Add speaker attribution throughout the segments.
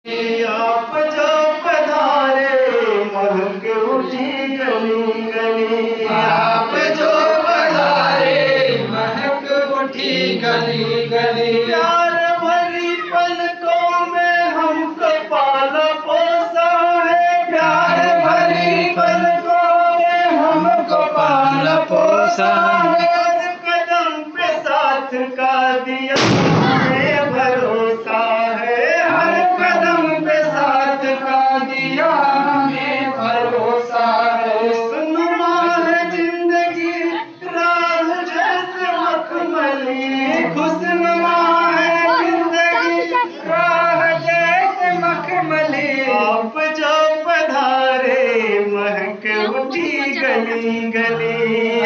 Speaker 1: आप जो पधारे महक उठी गली गली।
Speaker 2: आप जो पधारे महक उठी गली गली।
Speaker 1: प्यार भरी पलकों में हमको पाला पोसा है।
Speaker 2: प्यार भरी पलकों में हमको पाला पोसा है।
Speaker 1: हर कदम पे साथ का दिया हमें भरोसा है।
Speaker 2: हर कदम पे साथ का दिया हमें भरोसा है।
Speaker 1: खुशनुमा है जिंदगी राह जैसे मखमली।
Speaker 2: खुशनुमा है जिंदगी राह जैसे मखमली।
Speaker 1: आप जो पधारे महक उठी गली गली।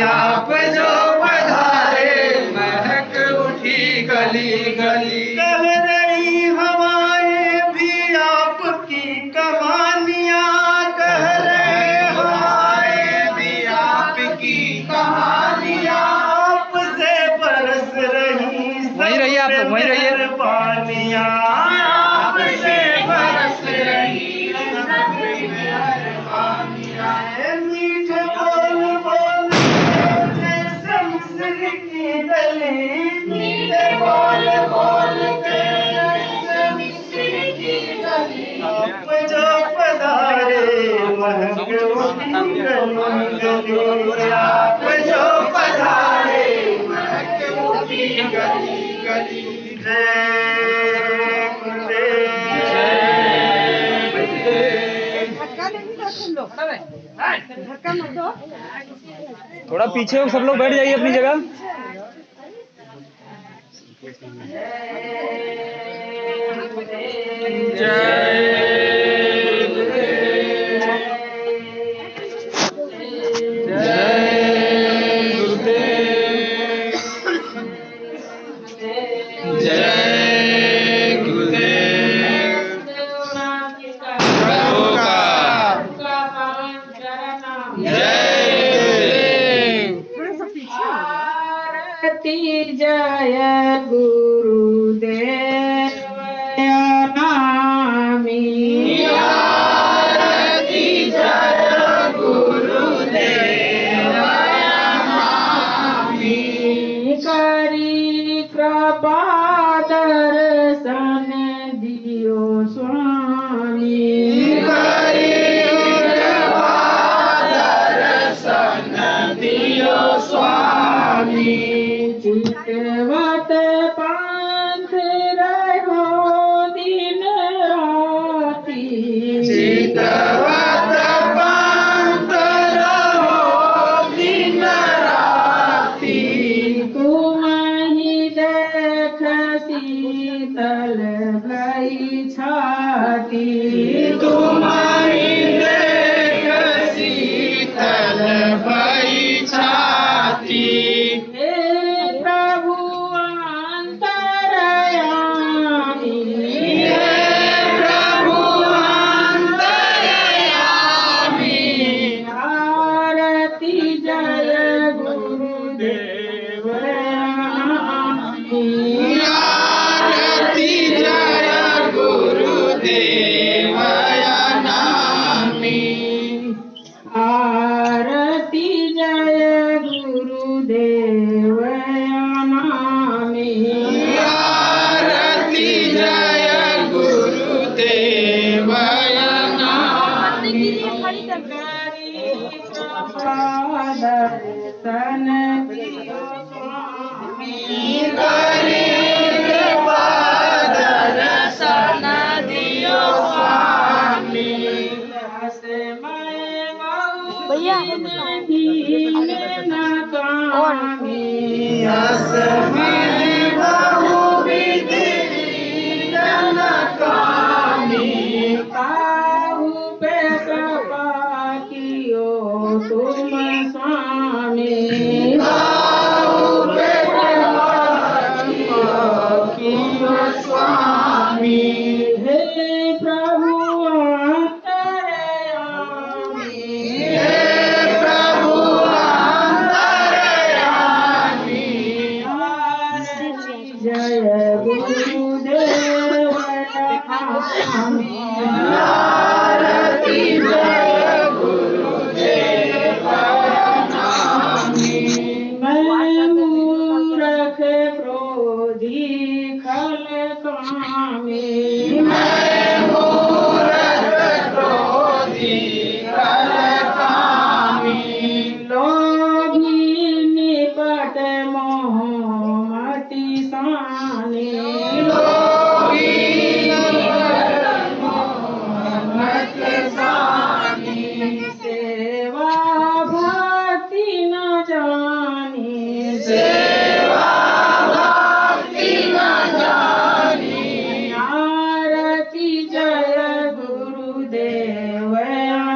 Speaker 2: आप जो पधारे महक उठी गली गली।
Speaker 1: कह रही हवाएं भी आपकी कहानियां कह रहे
Speaker 2: हवाएं भी आपकी कहानियां।
Speaker 1: आपसे बरस रही
Speaker 2: वहीं रहिए आप लोग, वहीं रहिए।
Speaker 1: मेहरबानियां
Speaker 2: आपसे बरस रही सब मेहरबानियां।
Speaker 1: मीठे बोल बोल जैसे मिस्र की गली।
Speaker 2: मीठे बोल बोल के जैसे मिस्र की गली।
Speaker 1: आप जो पधारे महक उठी गली गली।
Speaker 2: आप जो पधारे महक उठी गली गली।
Speaker 1: जय गुरुदेव।
Speaker 3: धक्का नहीं दो तुम लोग, धक्का मत दो।
Speaker 2: थोड़ा पीछे हो, सब लोग बैठ जाइए अपनी जगह।
Speaker 3: थोड़ा सा पीछे हो जाओ।
Speaker 4: जय गुरुदेव नामी।
Speaker 2: आरती जय गुरुदेव नामी।
Speaker 4: करी कृपा दर्शन दियो स्वामी।
Speaker 2: करी कृपा दर्शन दियो स्वामी।
Speaker 4: चितवत पंथ रहो दिन राती।
Speaker 2: चितवत पंथ रहो दिन राती।
Speaker 4: तुम ही देख शीतल भई छाती।
Speaker 2: तुम्हारी देख शीतल भई छाती।
Speaker 4: हे प्रभु अंतरयामी।
Speaker 2: हे प्रभु अंतरयामी।
Speaker 4: आरती जय गुरुदेव नामी।
Speaker 2: आरती जय गुरुदेव नामी।
Speaker 4: आरती जय गुरुदेव नामी।
Speaker 2: आरती जय गुरुदेव नामी।
Speaker 4: दर्शन दियो स्वामी।
Speaker 2: करी कृपा दर्शन दियो स्वामी।
Speaker 3: भैया
Speaker 4: दीन नकामी।
Speaker 2: असमय बहु विधि नकामी।
Speaker 4: काहू पे कृपा कियो तुम स्वामी।
Speaker 2: काहू पे कृपा कियो स्वामी।
Speaker 4: हे प्रभु अंतरयामी।
Speaker 2: हे प्रभु अंतरयामी। आरती जय गुरुदेव नामी।
Speaker 4: मैं मूरख क्रोधी खल कामी।
Speaker 2: मैं मूरख क्रोधी खल कामी।
Speaker 4: लोभी निपट मोह मति सानी।
Speaker 2: लोभी निपट मोह मति सानी।
Speaker 4: सेवा भक्ति न जानी।
Speaker 2: सेवा भक्ति न जानी।
Speaker 4: आरती जय गुरुदेव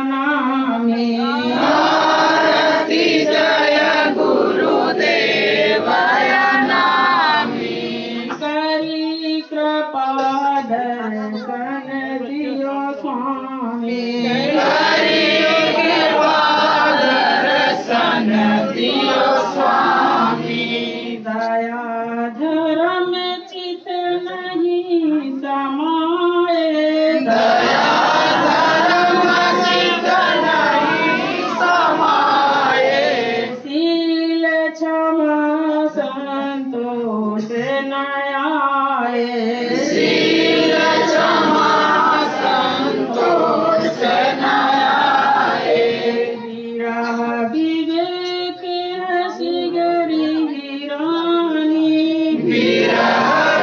Speaker 4: नामी।
Speaker 2: आरती जय गुरुदेव नामी।
Speaker 4: करी कृपा दर्शन दियो स्वामी।
Speaker 2: करी कृपा दर्शन दियो स्वामी।
Speaker 4: दया धर्म चित नहीं समाए।
Speaker 2: दया धर्म चित नहीं समाए।
Speaker 4: शील क्षमा संतोष न आए।
Speaker 2: शील क्षमा संतोष न आए।
Speaker 4: विरह विवेक हसिगरी रानी।
Speaker 2: विरह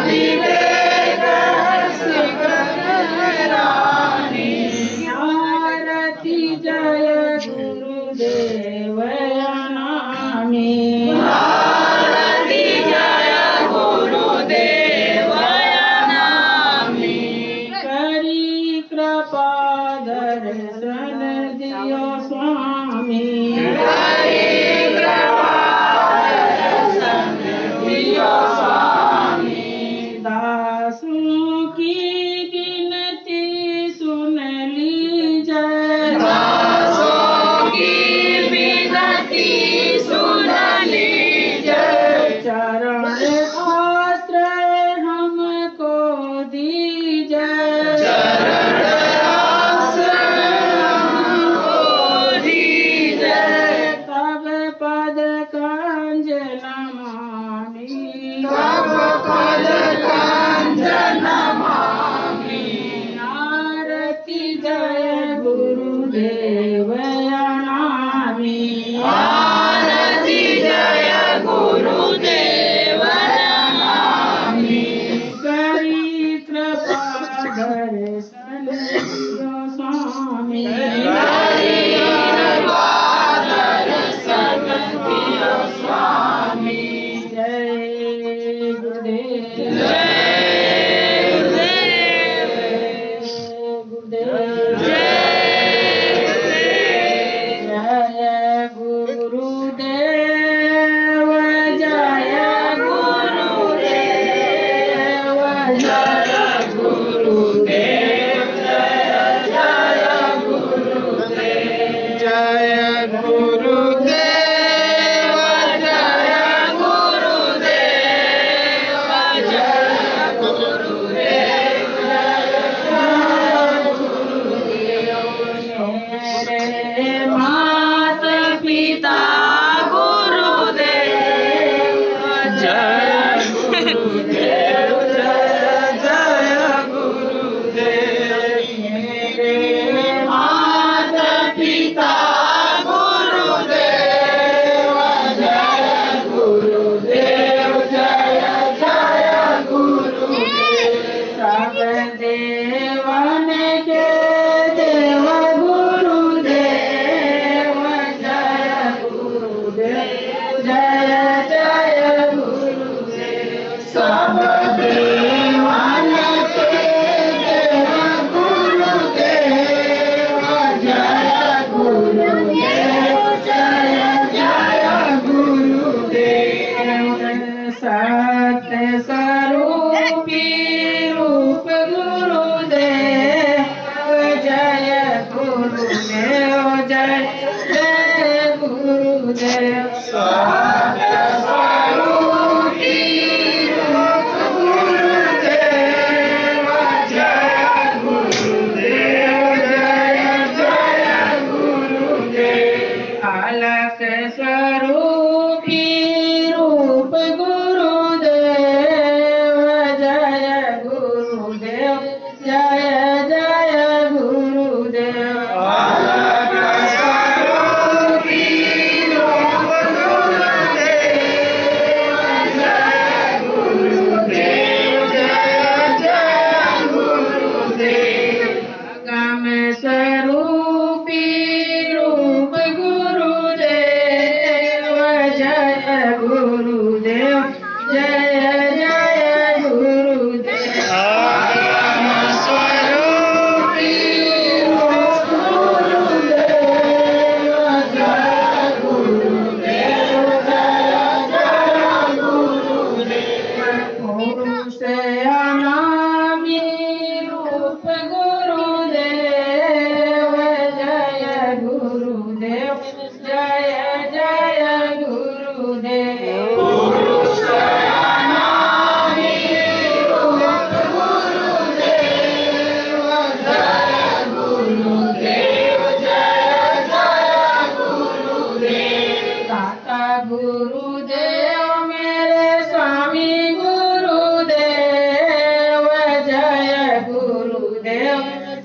Speaker 2: विवेक सिकंदर रानी।
Speaker 4: आरती जय गुरुदेव नामी।
Speaker 2: आरती जय गुरुदेव नामी।
Speaker 4: करी कृपा दर्शन दियो स्वामी।
Speaker 2: करी कृपा दर्शन दियो स्वामी।
Speaker 4: दासों की विनती सुन लीजय।
Speaker 2: दासों की विनती सुन लीजय।
Speaker 4: चरण आश्रय हमको दीजय।
Speaker 2: चरण आश्रय हमको दीजय।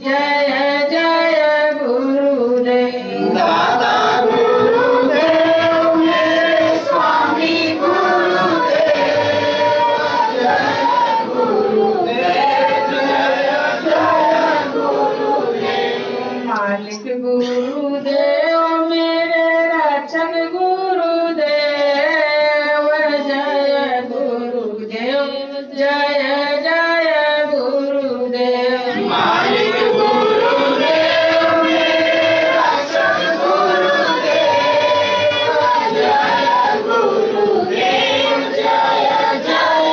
Speaker 4: जय जय गुरुदेव।
Speaker 2: दादा गुरुदेव मेरे स्वामी गुरुदेव जय गुरुदेव जय गुरुदेव।
Speaker 4: मालिक गुरुदेव मेरे रक्षक गुरुदेव जय गुरुदेव जय जय गुरुदेव।
Speaker 2: मालिक गुरुदेव मेरे रक्षक गुरुदेव जय गुरुदेव जय जय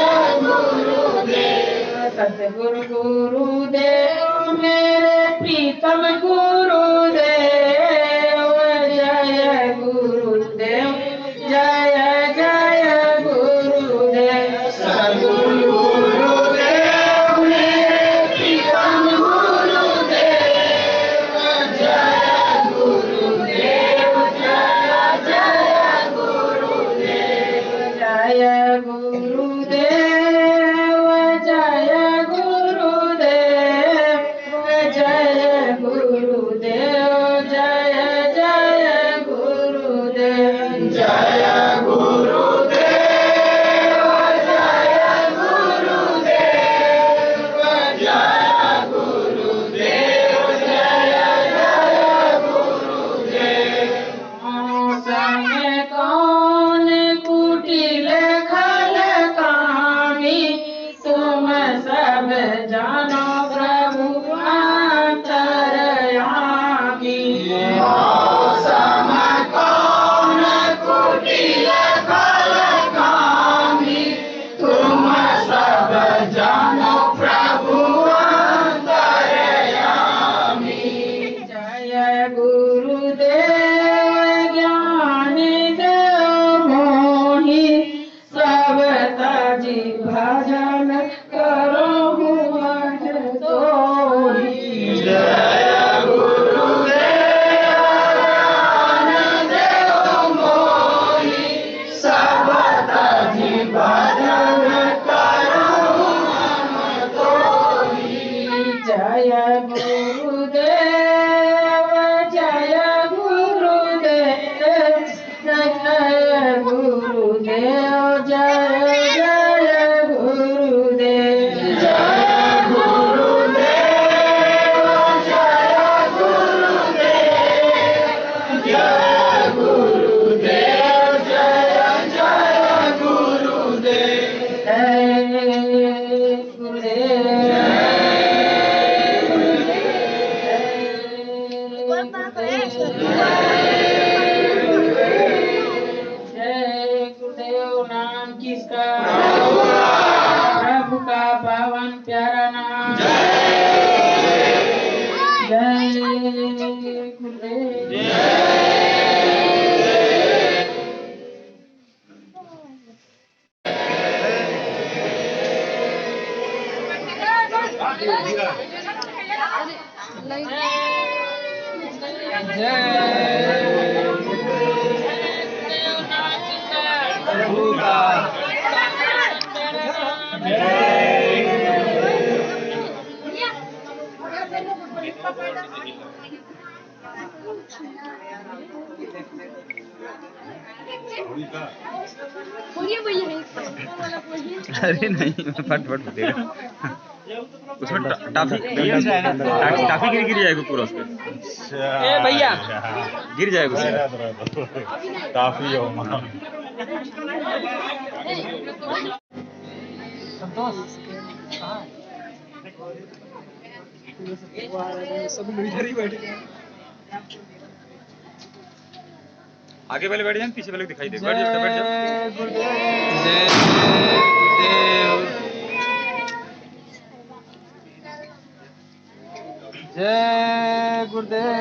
Speaker 2: गुरुदेव।
Speaker 4: सतगुरु गुरुदेव मेरे प्रीतम गुरुदेव जय गुरुदेव जय जय गुरुदेव।
Speaker 2: सद्गुरु गुरुदेव मेरे प्रीतम गुरुदेव जय गुरुदेव जय जय गुरुदेव।
Speaker 4: जय गुरुदेव जय गुरुदेव जय गुरुदेव जय जय गुरुदेव।
Speaker 2: जय गुरुदेव जय गुरुदेव जय गुरुदेव जय जय गुरुदेव।
Speaker 4: समय कौन कुटिल खल कामी तुम सब जानो प्रभु अंतर्यामी।
Speaker 2: मौसम कौन कुटिल खल कामी तुम सब जानो प्रभु अंतर्यामी।
Speaker 4: जय गुरुदेव ज्ञान देव मोहि सब ताजी भजन करो मन तोहि।
Speaker 2: जय गुरुदेव ज्ञान देव मोहि सब ताजी भजन करो मन तोहि।
Speaker 4: जय गुरुदेव जय गुरुदेव जय गुरुदेव जय जय गुरुदेव।
Speaker 2: जय गुरुदेव जय गुरुदेव जय गुरुदेव जय जय गुरुदेव।
Speaker 4: जय गुरुदेव जय गुरुदेव। नाम किसका? प्रभु का पावन प्यारा नाम। जय गुरुदेव।
Speaker 5: अरे नहीं फट फट देगा उसमें टाफी टाफी गिर जाएगा पूरा उस पे। ए भैया गिर जाएगा उसमें।
Speaker 6: काफी हो
Speaker 5: सब लोग इधर ही बैठ गए। आगे वाले बैठ जाए पीछे वाले दिखाई दे। बैठ जाओ बैठ जाओ। जय गुरुदेव जय गुरुदेव।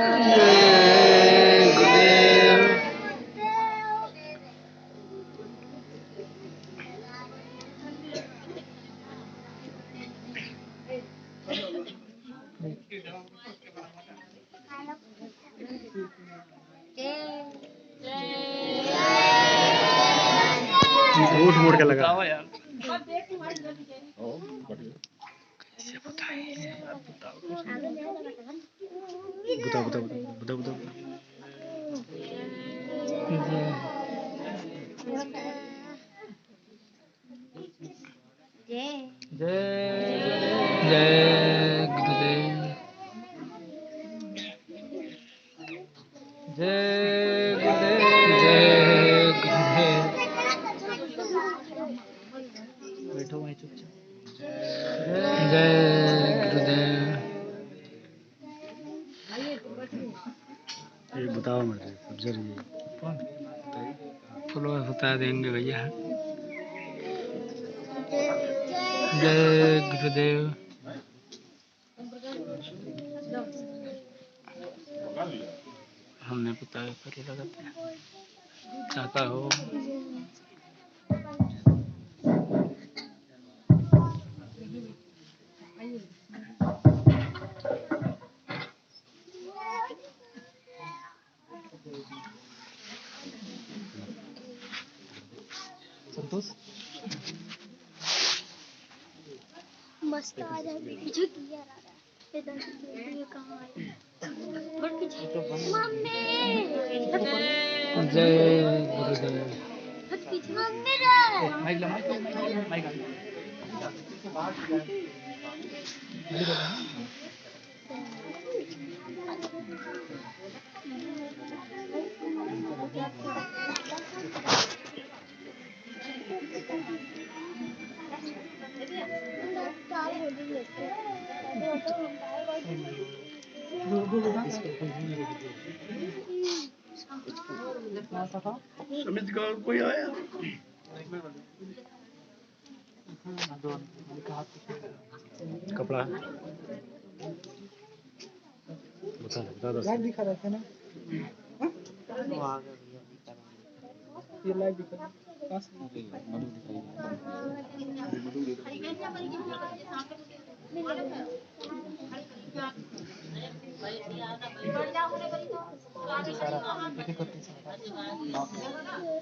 Speaker 6: झूठ मूठ के लगा
Speaker 5: कैसे बताएं
Speaker 6: बताओ बताओ बताओ बताओ
Speaker 2: जय गुरुदेव। जय गुरुदेव। जय गुरुदेव।
Speaker 6: बैठो वहीं चुपचाप।
Speaker 2: जय गुरुदेव।
Speaker 6: ये बताओ मुझे सब जरूरी
Speaker 2: फॉलोअर बता देंगे भैया। जय गुरुदेव। हमने बताया पहले लगाते हैं चाहता हो।
Speaker 6: संतोष
Speaker 7: मस्त आ जाए पीछे किया इधर ये कहां है बड़ पीछे मम्मी
Speaker 2: जय गुरुदेव।
Speaker 7: पीछे मम्मी रे
Speaker 2: माइक ला माइक
Speaker 1: समित का कोई आया
Speaker 6: कपड़ा बता बता दो
Speaker 2: लाइव दिखा रहे थे ना। ये लाइव दिखा रहा पास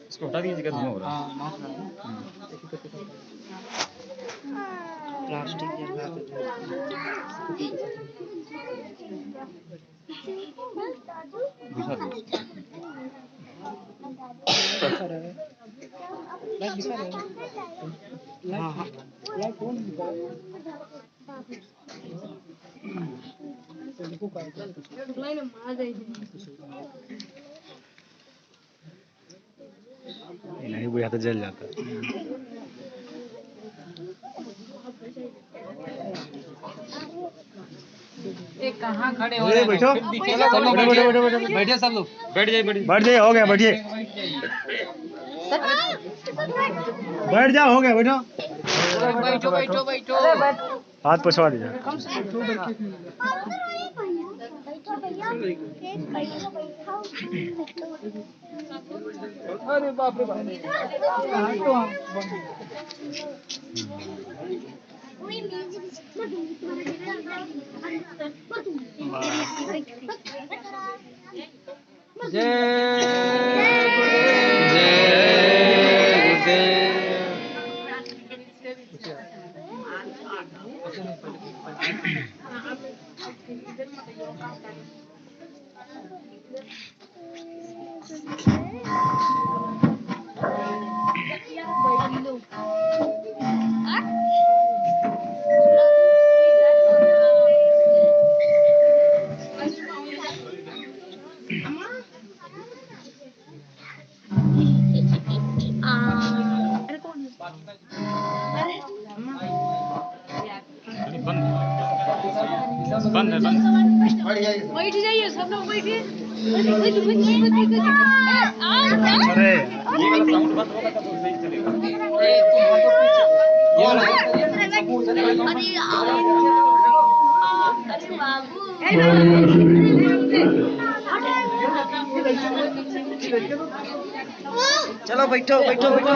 Speaker 5: इसको हटा दीजिएगा धुआं हो रहा है।
Speaker 6: प्लास्टिक
Speaker 5: दिखा दीजिए।
Speaker 2: दिखा रहा है। लाइव दिखा रहा है। हाँ हाँ लाइव कौन दिखा रहा है? देखो का
Speaker 6: नहीं बुझा तो जल जाता।
Speaker 4: ये कहाँ खड़े हो रहे हैं?
Speaker 6: बैठो
Speaker 2: बैठे सब लोग।
Speaker 5: बैठ जाइए बैठ
Speaker 6: बैठ जाइए हो गया बैठिए बैठ जाओ हो गया बैठो
Speaker 4: बैठो बैठो बैठो।
Speaker 6: हाथ पछवा दीजिए
Speaker 2: अरे बाप रे बाप। जय
Speaker 5: बंद है बंद।
Speaker 7: बैठ जाइए सब लोग बैठिए।
Speaker 6: अरे
Speaker 5: ये वाला साउंड बंद होगा तब तो सही चलेगा। ये वाला
Speaker 1: चलो बैठो बैठो बैठो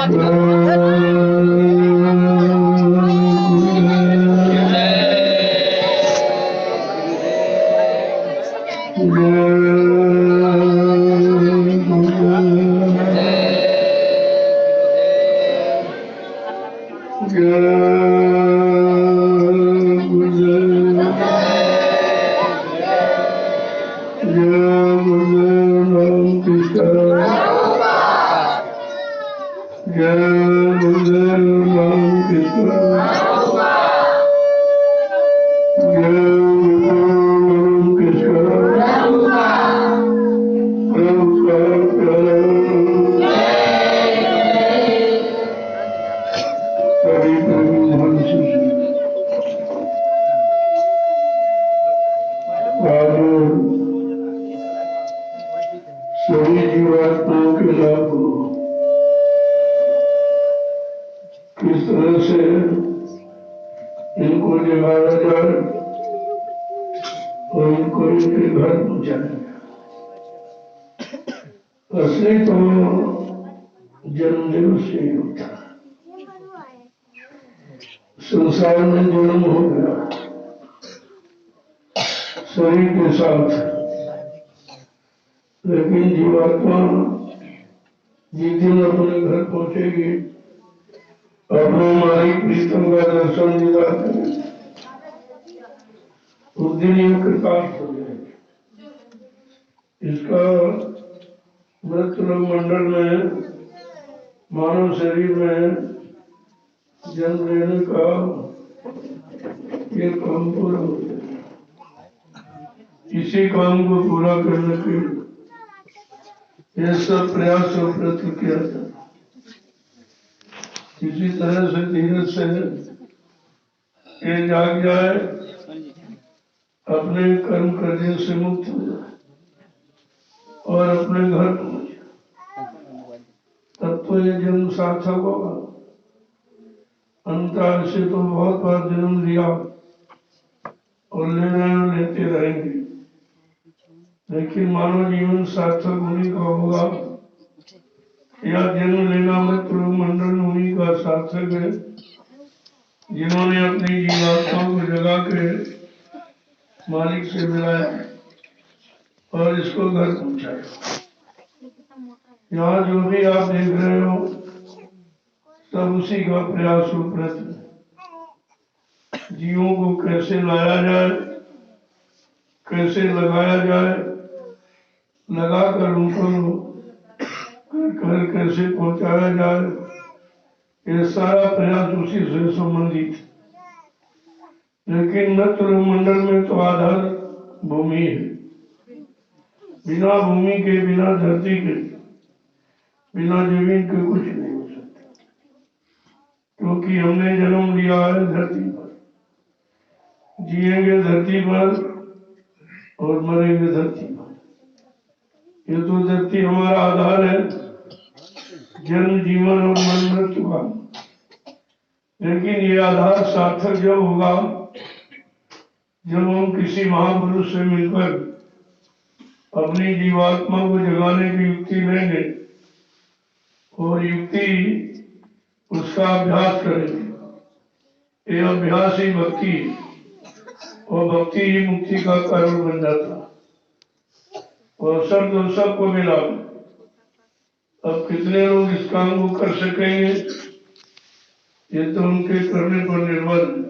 Speaker 8: आज सभी जीवात्माओं के लाभ किस तरह से इनको जगाया जाए और इनको इनके घर पहुंचाया जाए। असली तो जन्मदिन से ही होता है। संसार में जन्म हो गया शरीर के साथ, लेकिन जीवात्मा जिस दिन अपने घर पहुंचेगी, अपने मालिक प्रीतम का दर्शन दीदार करेगी, उस दिन ये कृतार्थ हो जाएगी। इसका मृत लोक मंडल में मानव शरीर में जन्म लेने का ये काम पूरा हो जाएगा। इसी काम को पूरा करने के ये सब प्रयास और प्रयत्न किया जाता। इसी तरह से धीरज से ये जाग जाए, अपने कर्म कर्जे से मुक्त हो जाए और अपने घर पहुंच जाए, तब तो ये जन्म सार्थक होगा। अंतराल से तो बहुत बार जन्म लिया और लेते रहेंगे, लेकिन मानव जीवन सार्थक होने का होगा या जन्म लेना मृत लोक मंडल होने का सार्थक है, जिन्होंने अपनी जीवात्माओं को जगा के मालिक से मिलाया और इसको घर पहुंचाया। यहाँ जो भी आप देख रहे हो सब उसी का प्रयास और प्रयत्न। जीवों को कैसे लाया जाए, कैसे लगाया जाए, लगाकर उनको घर कैसे पहुंचाया जाए, ये सारा प्रयास उसी से संबंधित है। लेकिन मृत लोक मंडल में तो आधार भूमि है। बिना भूमि के, बिना धरती के, बिना जमीन के कुछ नहीं हो सकता, क्योंकि हमने जन्म लिया है धरती पर, जिएंगे धरती पर और मरेंगे धरती पर। ये तो धरती हमारा आधार है जन्म, जीवन और मन मृत्यु का। लेकिन ये आधार सार्थक जब होगा जब हम किसी महापुरुष से मिलकर अपनी जीवात्मा को जगाने की युक्ति लेंगे और युक्ति उसका अभ्यास करेंगे। ये अभ्यास ही भक्ति है और भक्ति ही मुक्ति का कारण बन जाता है। और सब तो सबको मिला। अब कितने लोग इस काम को कर सकेंगे ये तो उनके करने पर निर्भर है।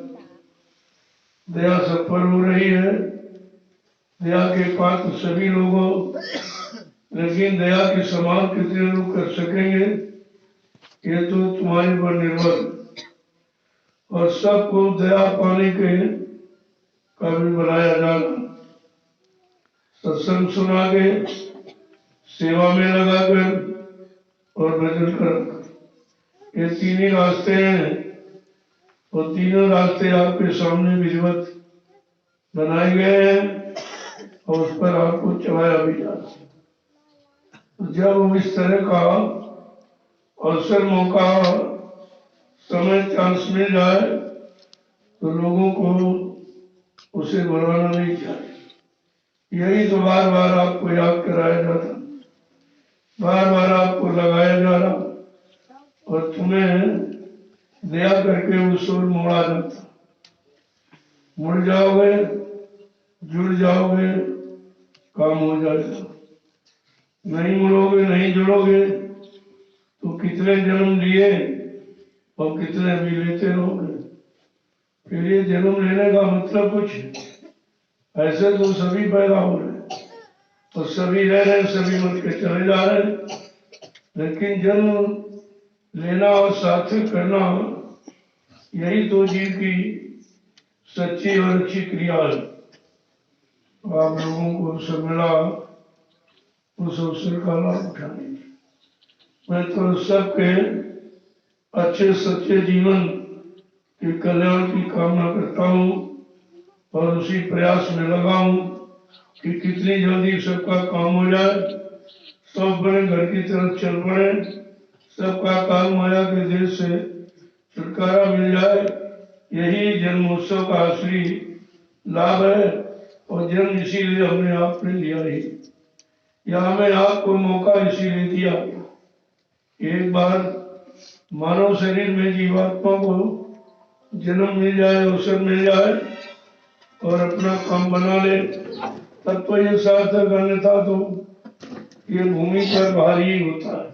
Speaker 8: दया सब पर हो रही है, दया के पात्र सभी लोगों, लेकिन दया के समान कितने लोग कर सकेंगे ये तो तुम्हारे पर निर्भर है। और सबको दया पाने के काबिल बनाया जाना, सत्संग सुना के, सेवा में लगाकर और भजन कर, ये तीन ही रास्ते हैं। और तीनों रास्ते आपके सामने विधिवत बनाए गए हैं और उस पर आपको चलाया भी जाना। जब इस तरह का अवसर, मौका, समय, चांस मिल जाए तो लोगों को उसे भुलाना नहीं चाहिए। यही तो बार बार आपको याद कराया जाता, बार बार आपको लगाया जा रहा और तुम्हें दया करके उस ओर मोड़ा जाता। मुड़ जाओगे, जुड़ जाओगे, काम हो जाएगा। नहीं मुड़ोगे, नहीं जुड़ोगे तो कितने जन्म लिए और कितने भी लेते रहोगे। फिर ये जन्म लेने का मतलब कुछ ऐसे तो सभी पैदा हो रहे और सभी रह रहे, सभी मर के चले जा रहे, लेकिन जन्म लेना और सार्थक करना यही तो जीव की सच्ची और अच्छी क्रिया है। आप लोगों को सब मिला उस अवसर का लाभ उठाने। मैं तो सबके अच्छे सच्चे जीवन के कल्याण की कामना करता हूँ और उसी प्रयास में लगा हूँ कि कितनी जल्दी सबका काम हो जाए, सब अपने घर की तरफ चल पड़े, सबका काम माया के देश से छुटकारा मिल जाए। यही जन्मोत्सव का असली लाभ है और जन्म इसीलिए हमने आपने लिया ही, या हमें आपको मौका इसीलिए दिया। एक बार मानव शरीर में जीवात्मा को जन्म मिल जाए, अवसर मिल जाए और अपना काम बना ले, तब तो ये सार्थक, अन्यथा तो ये भूमि पर भारी होता है।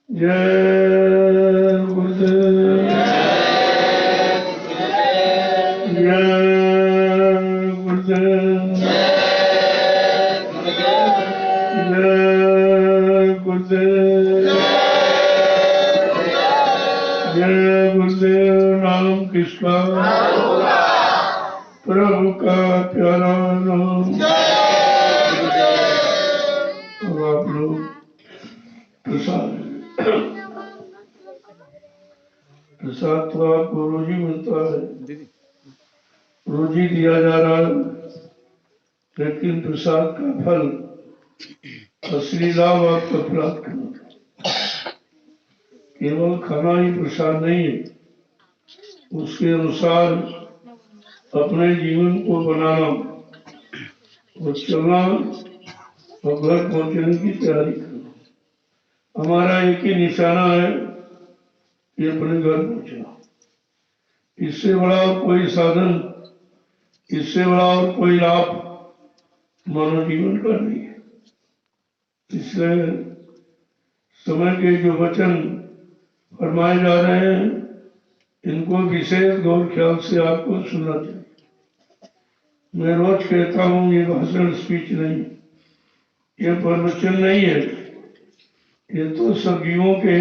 Speaker 8: जय गुरुदेव, जय गुरुदेव, जय गुरुदेव, जय गुरुदेव। नाम किसका? प्रभु का प्यारा नाम। अब आप लोग प्रसाद प्रसाद तो आपको रोज ही मिलता है, रोज ही दिया जा रहा है, लेकिन प्रसाद का फल असली लाभ आपको प्राप्त करना। केवल खाना ही प्रसाद नहीं है, उसके अनुसार अपने जीवन को बनाना और चलना और घर पहुंचने की तैयारी करना। हमारा एक ही निशाना है कि अपने घर पहुंचना। इससे बड़ा और कोई साधन, इससे बड़ा और कोई लाभ मानव जीवन का नहीं है। इसलिए समय के जो वचन फरमाए जा रहे हैं, इनको विशेष गौर ख्याल से आपको सुनना चाहिए। मैं रोज कहता हूँ, ये भाषण स्पीच नहीं, ये प्रवचन नहीं है, ये तो सब जीवों के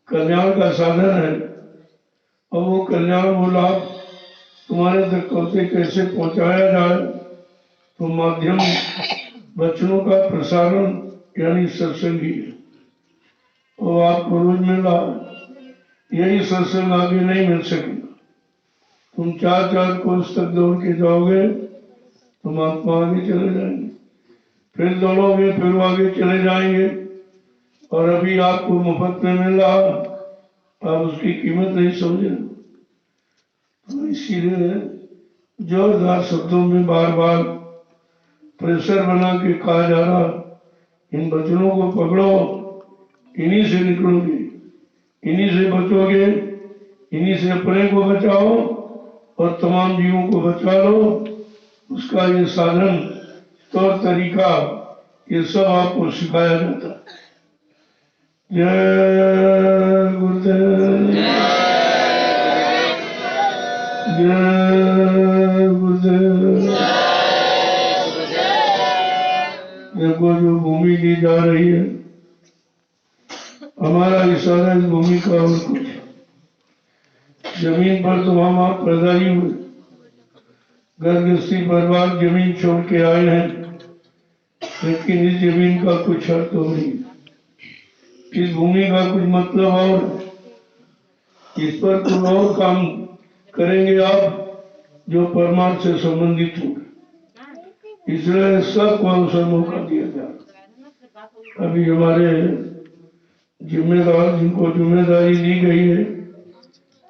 Speaker 8: कल्याण का साधन है। और वो कल्याण, वो लाभ तुम्हारे तक कैसे पहुंचाया जाए, तो माध्यम वचनों का प्रसारण यानी सत्संगी है। और आपको रोज मिला, यही सत्संग आगे नहीं मिल सकेगा। तुम 4-4 कोस तक दौड़ के जाओगे, तुम आत्मा आगे चले जाएंगे, फिर दौड़ोगे, फिर आगे चले जाएंगे। और अभी आपको मुफ्त में मिल रहा, आप उसकी कीमत नहीं समझे। तो इसीलिए जोरदार शब्दों में बार बार प्रेशर बना के कहा जा रहा, इन वचनों को पकड़ो, इन्हीं से निकलोगे, इन्हीं से बचोगे, इन्हीं से अपने को बचाओ और तमाम जीवों को बचा लो। उसका ये साधन, तौर तरीका, ये सब आपको सिखाया जाता है। जय गुरुदेव, जय गुरुदेव। देखो जो भूमि दी जा रही है, हमारा इशारा इस भूमि का और कुछ। जमीन पर तो हम आप पैदा ही हुए, गृहस्थी परिवार जमीन छोड़ के आए हैं, लेकिन इस जमीन का कुछ अर्थ तो नहीं, इस भूमि का कुछ मतलब और, इस पर कुछ और काम करेंगे आप जो परमार्थ से संबंधित होंगे। इसलिए सबको अवसर मौका दिया जाए। अभी हमारे जिम्मेदार, जिनको जिम्मेदारी दी गई है,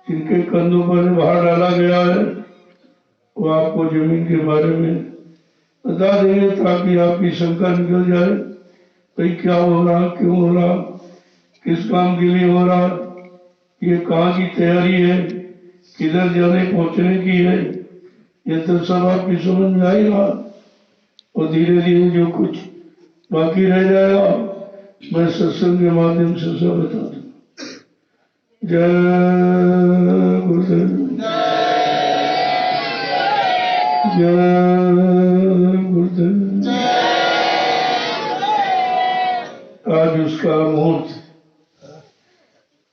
Speaker 8: जिनके कंधों पर भार डाला गया है, वो आपको जमीन के बारे में बता देंगे, ताकि आपकी शंका निकल जाए, भाई क्या हो रहा, क्यों हो रहा, किस काम के लिए हो रहा, ये कहाँ की तैयारी है, किधर जाने पहुंचने की है, ये तो सब आपकी समझ में आएगा। और धीरे धीरे जो कुछ बाकी रह जाएगा, मैं सत्संग के माध्यम से सब बता दूँ। जय गुरुदेव, जय गुरुदेव। आज उसका मुहूर्त,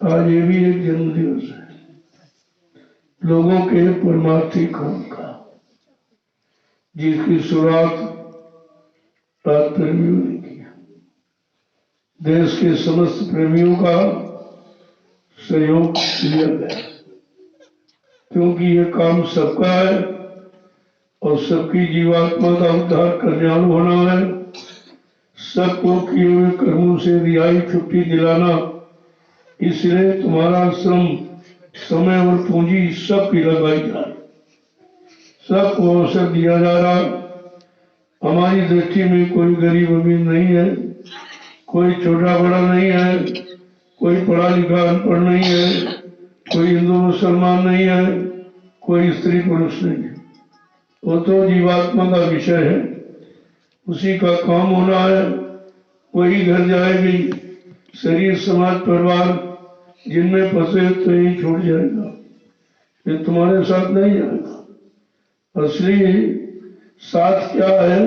Speaker 8: आज ये भी एक जन्म दिवस है लोगों के परमार्थी काम का, जिसकी शुरुआत रात प्रेमियों ने किया। देश के समस्त प्रेमियों का सहयोग लिया गया, क्योंकि ये काम सबका है और सबकी जीवात्मा का उद्धार करने वाला होना है। सबको किए हुए कर्मों से रिहाई छुट्टी दिलाना, इसलिए तुम्हारा श्रम, समय और पूंजी सबकी लगाई जा रही, सबको अवसर दिया जा रहा। हमारी दृष्टि में कोई गरीब अमीर नहीं है, कोई छोटा बड़ा नहीं है, कोई पढ़ा लिखा अनपढ़ नहीं है, कोई हिंदू मुसलमान नहीं है, कोई स्त्री पुरुष नहीं है। वो तो जीवात्मा का विषय है, उसी का काम होना है। वही घर जाएगी, शरीर समाज परिवार जिनमें फंसे तो यही छूट जाएगा, ये तुम्हारे साथ नहीं जाएगा। असली साथ क्या है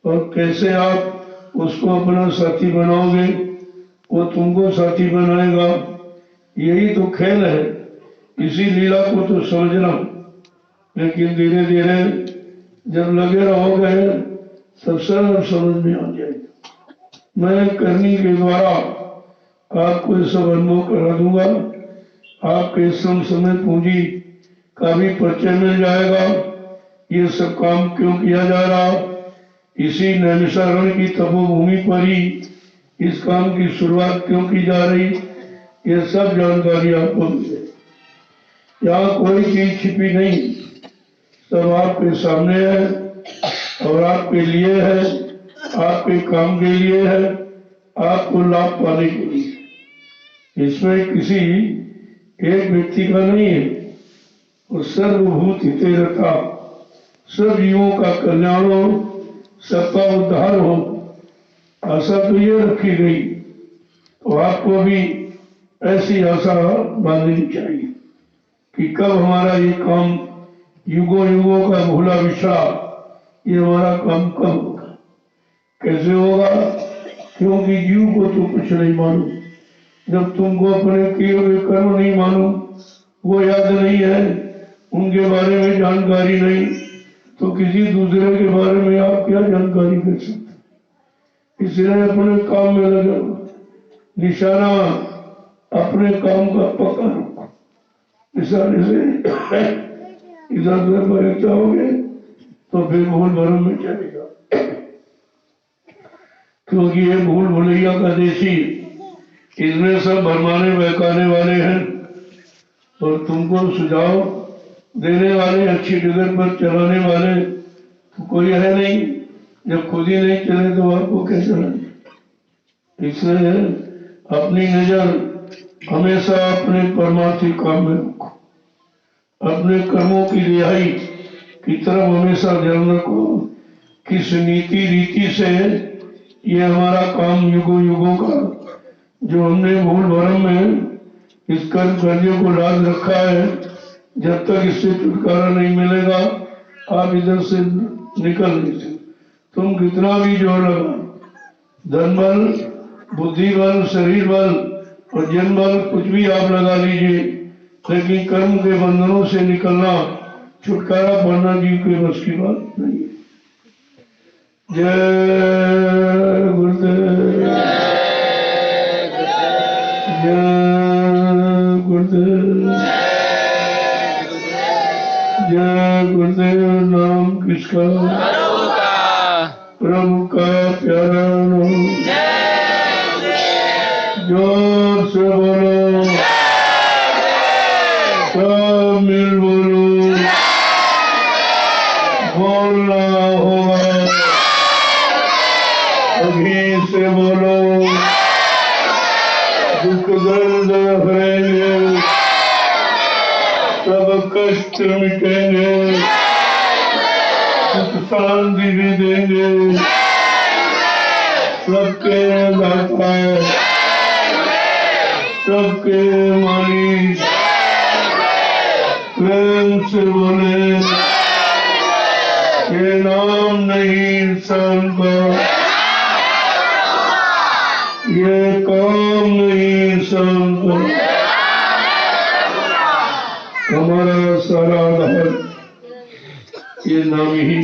Speaker 8: और कैसे आप उसको अपना साथी बनाओगे, वो तुमको साथी बनाएगा। यही तो खेल है, इसी लीला को तो समझना। लेकिन धीरे धीरे जब लगे रहोगे तब सब समझ में आ जाएगा। मैं करनी के द्वारा आपको सब अनुभव करा दूंगा। आपके श्रम समय पूंजी का भी परिचय मिल जाएगा। ये सब काम क्यों किया जा रहा, इसी नैमिषारण्य की तपोभूमि पर ही इस काम की शुरुआत क्यों की जा रही, ये सब जानकारी आपको मिले। यहाँ कोई चीज छिपी नहीं, सब आपके सामने है और आपके लिए है, आपके काम के लिए है, आपको लाभ पाने के लिए। इसमें किसी एक व्यक्ति का नहीं है, वो सर्वभूत हिते रखा, सब जीवों का कल्याण हो, सबका उद्धार हो, आशा तो ये रखी गई। तो आपको भी ऐसी आशा बांधनी चाहिए कि कब हमारा ये काम युगों युगों का भूला विछड़ा, ये हमारा काम कब होगा, कैसे होगा। क्योंकि जीव को तो कुछ नहीं मालूम, जब तुमको अपने किए हुए कर्म नहीं मालूम, वो याद नहीं है, उनके बारे में जानकारी नहीं, तो किसी दूसरे के बारे में आप क्या जानकारी कर सकते। इसलिए अपने काम में लगे, निशाना अपने काम का पक्का रखो। निशाने से इधर उधर भटक जाओगे तो फिर भूल भरम में चलेगा। क्योंकि ये भूल भुलैया का देशी, इसमें सब भरमाने बहकाने वाले हैं और तुमको सुझाव देने वाले, अच्छी डगर पर चलाने वाले तो कोई है नहीं। जब खुद ही नहीं चले तो आपको क्या चलाए। इसलिए अपनी नजर हमेशा अपने परमार्थी काम में रखो, अपने कर्मों की रिहाई की तरफ हमेशा ध्यान रखो। किस नीति रीति से ये हमारा काम युगों युगों का जो हमने भूल भरम में इस कर्म कार्यों को लाद रखा है, जब तक इससे छुटकारा नहीं मिलेगा आप इधर से निकल नहीं सकते। तुम कितना भी जोर लगा, धन बल, बुद्धि बल, शरीर बल और जन बल कुछ भी आप लगा लीजिए, लेकिन कर्म के बंधनों से निकलना, छुटकारा पाना जीव के बस की बात नहीं है। जय गुरुदेव, जय गुरुदेव, जय गुरुदेव। नाम किसका? प्रभु का प्यारा नाम। जोर से बोलो, सब मिल बोलो, बोलना होगा अभी से बोलो। दुख दर्द हरेंगे, सब कष्ट मिटेंगे, सुख शांति भी देंगे, सबके दाता, सबके मालिक। प्रेम से बोले, ये नाम नहीं इंसान का, ये काम नहीं इंसान का, हमारा सारा आधार ये नाम ही।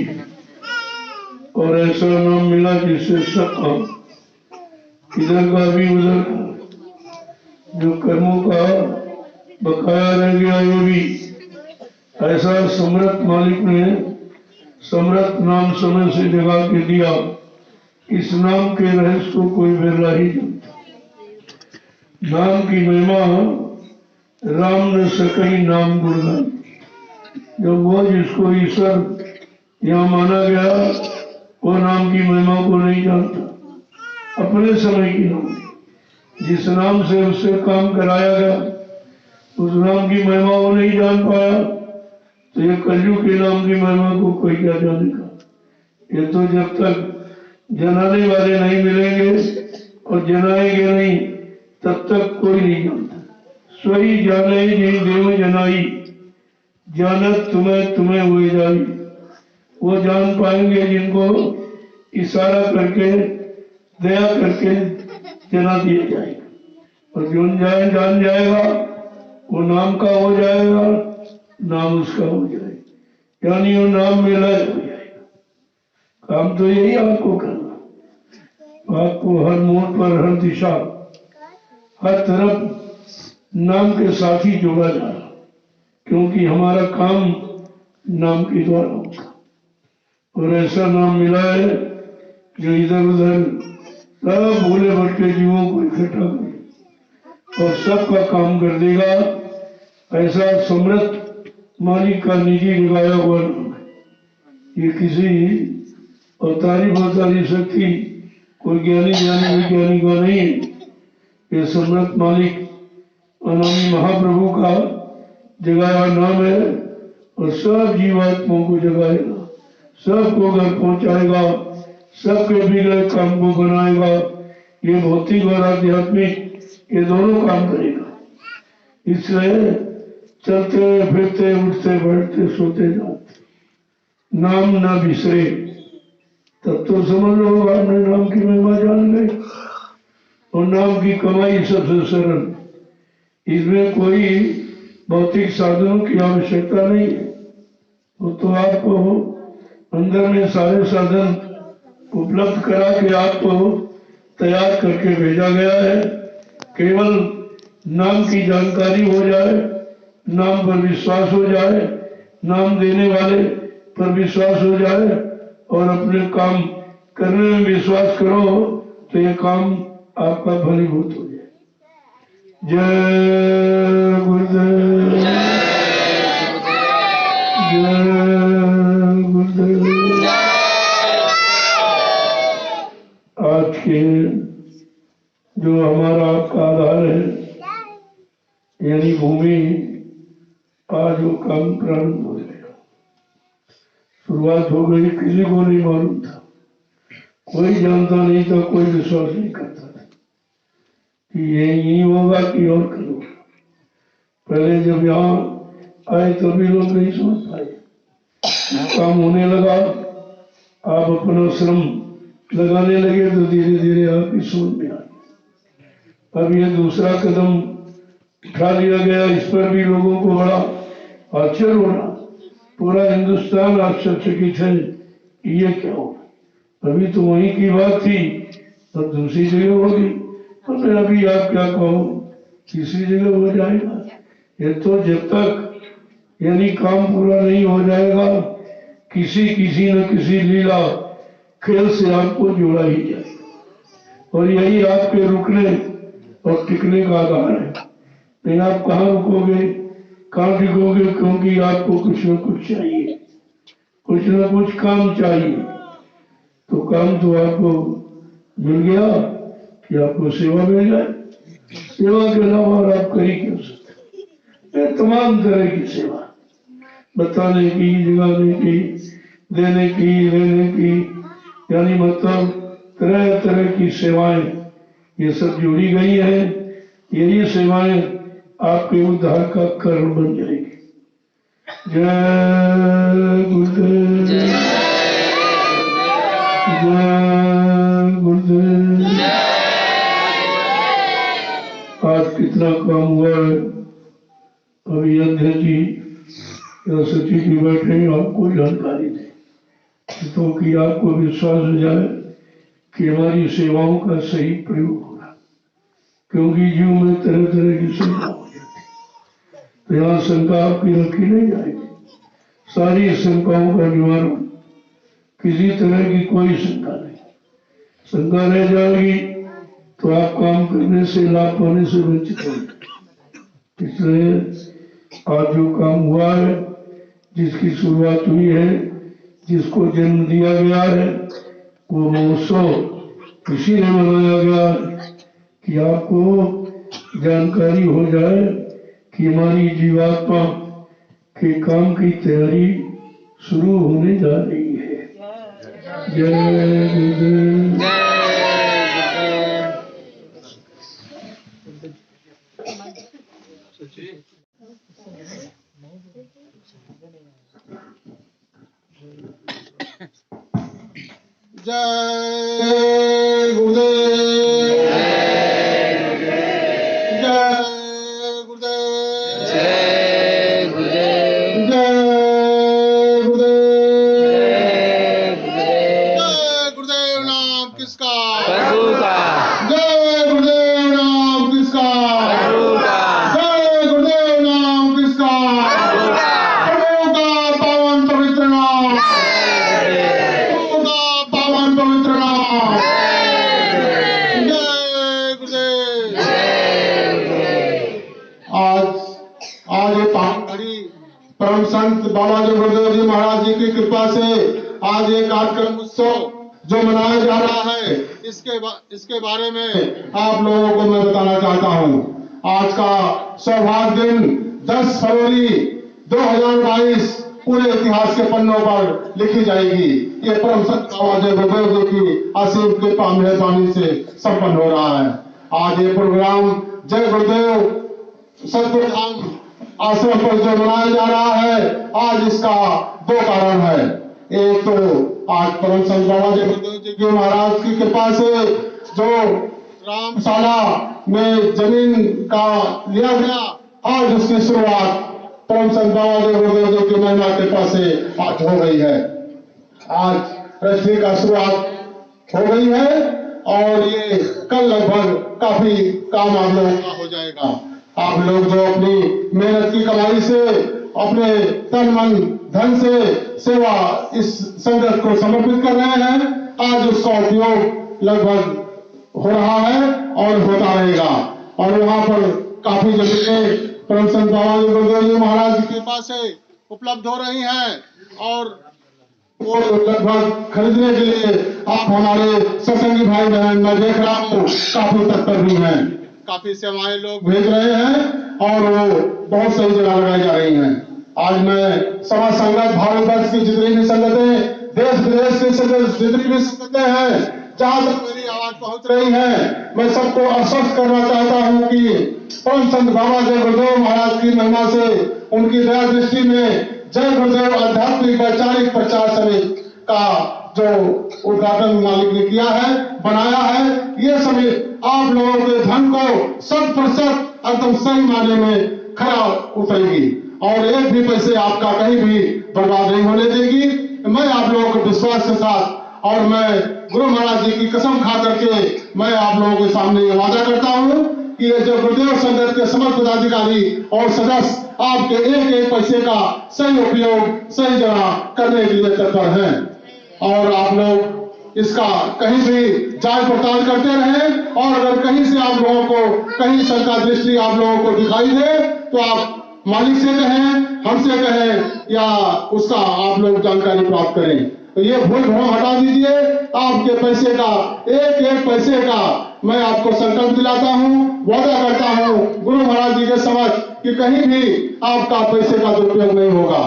Speaker 8: और ऐसा नाम मिला जिससे सब काम इधर का भी उधर का, जो कर्मों का बकाया रह गया ये भी। ऐसा समर्थ मालिक ने समरथ नाम समय से जगा के दिया। इस नाम के रहस्य को कोई बिरला ही जानता। नाम की महिमा राम न सकई नाम गुणगान। जब वो जिसको ईश्वर यहाँ माना गया वो नाम की महिमा को नहीं जानता। अपने समय की नाम जिस नाम से उससे काम कराया गया उस नाम की महिमा वो नहीं जान पाया, तो ये कलयुग के नाम की महिमा को कोई क्या जानेगा। ये तो जब तक जनाने वाले नहीं मिलेंगे और जनाएंगे नहीं तब तक कोई नहीं जानता। स्वही जाने जिन देव जनाई, जानत तुम्हें तुम्हें हुए जाई। वो जान पाएंगे जिनको इशारा करके दया करके जना दिया जाएगा। और जो जान जाएगा वो नाम का हो जाएगा, नाम उसका हो जाएगा, यानी वो नाम में लय हो जाएगा। काम तो यही आपको करना। आपको हर मोड़ पर हर दिशा हर तरफ नाम के साथ ही जोड़ा जा रहा, क्योंकि हमारा काम नाम के द्वारा होगा। और ऐसा नाम मिला है जो इधर उधर सब भोले भटके जीवों को इकट्ठा करे और सबका काम कर देगा। ऐसा समृद्ध मालिक का निजी लगाया हुआ नाम है। ये किसी अवतारी शक्ति कोई ज्ञानी विज्ञानी का नहीं है। ये समृद्ध मालिक अनामी महाप्रभु का जगाया नाम है और सब जीवात्माओं को जगाएगा, सबको घर पहुंचाएगा, सबके बिगड़े काम को बनाएगा। ये भौतिक और आध्यात्मिक ये दोनों काम करेगा। इसलिए चलते फिरते उठते बैठते सोते जाते नाम ना बिसरे, तब तो समझ लो आपने नाम की महिमा जान गए। और नाम की कमाई सबसे सरल। इसमें कोई भौतिक साधनों की आवश्यकता नहीं है। वो तो आपको अंदर में सारे साधन उपलब्ध करा के आपको तैयार करके भेजा गया है। केवल नाम की जानकारी हो जाए, नाम पर विश्वास हो जाए, नाम देने वाले पर विश्वास हो जाए और अपने काम करने में विश्वास करो तो ये काम आपका फलीभूत हो जाए। जय गुरुदेव, जय गुरुदेव। आज के जो हमारा आपका आधार है यानी भूमि, आज वो काम प्रारंभ हो गया। शुरुआत हो गई, किसी को नहीं मालूम था, कोई जानता नहीं था, कोई विश्वास नहीं करता था कि ये नहीं होगा कि और करोगे। पहले जब यहाँ आए तभी लोग नहीं समझ पाए। काम होने लगा, आप अपना श्रम लगाने लगे तो धीरे धीरे आपकी समझ में आई। अब ये दूसरा कदम उठा लिया गया, इस पर भी लोगों को बड़ा आश्चर्य हो रहा। पूरा हिंदुस्तान आश्चर्यचकित है कि ये क्या हो। अभी तो वहीं की बात थी, अब दूसरी जगह होगी। तो मैं अभी आप क्या कहो, तीसरी जगह हो जाएगा। ये तो जब तक यानी काम पूरा नहीं हो जाएगा, किसी न किसी लीला खेल से आपको जोड़ा ही जाएगा। और यही आपके रुकने और टिकने का आधार है। नहीं आप कहाँ रुकोगे, कहाँ टिकोगे, क्योंकि आपको कुछ न कुछ चाहिए, कुछ न कुछ काम चाहिए। तो काम तो आपको मिल गया कि आपको सेवा मिल जाए। सेवा के अलावा और आप कर ही क्यों सकते। तमाम तरह की सेवा, बताने की, जगाने की, देने की, लेने की, यानी मतलब तरह तरह की सेवाएं ये सब जोड़ी गई है। यही सेवाएं आपके उद्धार का कारण बन जाएगी। जय गुरुदेव, जय गुरुदेव। आज कितना काम हुआ है। अभी अध्यक्ष जी या सचिव जी बैठे आपको जानकारी दें तो कि आपको विश्वास हो जाए कि हमारी सेवाओं का सही प्रयोग होगा। क्योंकि जीव में तरह तरह की शंका हो जाती, तो यहाँ शंका आपकी रखी नहीं जाएगी। सारी शंकाओं का निवारण किसी तरह की कोई शंका नहीं। शंका रह जाएगी तो आप काम करने से, लाभ पाने से वंचित होंगे। इसलिए आज जो काम हुआ है, जिसकी शुरुआत हुई है, जिसको जन्म दिया गया है, वो महोत्सव इसीलिए मनाया गया है कि आपको जानकारी हो जाए कि हमारी जीवात्मा के काम की तैयारी शुरू होने जा रही है। जय गुरुदेव।
Speaker 9: जय गुरुदेव। जय गुरुदेव। जय गुरुदेव। जय गुरुदेव नाम किसका? प्रभु का। जय गुरुदेव नाम किसका? प्रभु का। जय गुरुदेव नाम किसका? प्रभु का। प्रभु का पावन पवित्र नाम। प्रभु का पावन पवित्र नाम। जय गुरुदेव। आज ये पावन घड़ी परम संत बाबा जी गुरुदेव जी महाराज जी की कृपा से आज ये कार्यक्रम उत्सव जो मनाया जा रहा है, इसके बारे में आप लोगों को मैं बताना चाहता हूँ। आज का सौभाग्य दिन 10 फरवरी 2022 पूरे इतिहास के पन्नों पर लिखी जाएगी। ये परम संत बाबा जी गुरुदेव जी की असीम कृपा मेहरबानी से संपन्न हो रहा है। आज ये प्रोग्राम जय गुरुदेव सतगुरु धाम आश्रम पर जो मनाया जा रहा है, आज इसका 2 कारण है। एक तो आज परम संत बाबा जी गुरुदेव जी के महाराज की कृपा से जो रामशाला में जमीन का लिया गया, आज उसकी शुरुआत परम संत बाबा जी गुरुदेव जी की महिमा कृपा से आज हो गई है। आज रस्ते का शुरुआत हो गई है और ये कल लगभग काफी काम आप लोगों का हो जाएगा। आप लोग जो अपनी मेहनत की कमाई से, अपने तन मन धन से सेवा इस संगत को समर्पित कर रहे हैं, आज उसका उपयोग लगभग हो रहा है और होता रहेगा। और वहाँ पर काफी जगह परम संत बाबा जी गुरुदेव जी महाराज की कृपा से उपलब्ध हो रही हैं और वो लगभग खरीदने के लिए आप हमारे सत्संगी भाई बहन मैं देख रहा हूँ काफी तत्पर भी हैं। काफी सेवाएं लोग भेज रहे हैं और वो बहुत सही जगह लगाई जा रही हैं। आज मैं समाज संगत भारतवर्ष की जितनी भी संगतें, देश विदेश की जितनी भी संगतें हैं, जहां तक मेरी आवाज पहुंच रही है, मैं सबको आश्वस्त करना चाहता हूं कि परम संत बाबा जय गुरुदेव महाराज की महिमा से, उनकी दया दृष्टि में जय गुरुदेव आध्यात्मिक वैचारिक प्रचार समिति का जो उद्घाटन मालिक ने किया है, बनाया है, ये समिति आप लोगों के धन को 100% एकदम सही मायने में खरा उतरेगी और एक भी पैसे आपका कहीं भी बर्बाद नहीं होने देगी। मैं आप लोगों को विश्वास के साथ और मैं गुरु महाराज जी की कसम खा करके मैं आप लोगों के सामने ये वादा करता हूँ कि ये जो गुरुदेव संगत के समस्त पदाधिकारी और सदस्य आपके एक एक पैसे का सही उपयोग सही जगह करने के लिए तत्पर हैं और आप लोग इसका कहीं भी जांच पड़ताल करते रहें और अगर कहीं से आप लोगों को कहीं शंका दृष्टि आप लोगों को दिखाई दे तो आप मालिक से कहें, हमसे कहें या उसका आप लोग जानकारी प्राप्त करें। तो ये भूल भ्रम हटा दीजिए। आपके पैसे का एक एक पैसे का मैं आपको संकल्प दिलाता हूँ, वादा करता हूँ गुरु महाराज जी के समक्ष कि कहीं भी आपका पैसे का दुरुपयोग नहीं होगा।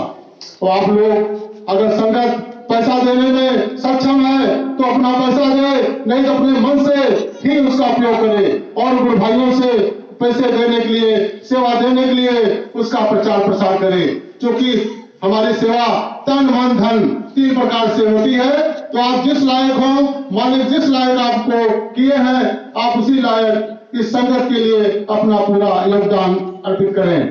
Speaker 9: तो आप लोग अगर संगत पैसा देने में सक्षम है तो अपना पैसा दे, नहीं तो अपने मन से ही उसका उपयोग करे और गुरु भाइयों से पैसे देने के लिए, सेवा देने के लिए उसका प्रचार प्रसार करे। क्योंकि हमारी सेवा तन मन धन 3 प्रकार से होती है। तो आप जिस लायक हो, मालिक जिस लायक आपको किए हैं, आप उसी लायक इस संगत के लिए अपना पूरा योगदान अर्पित करें।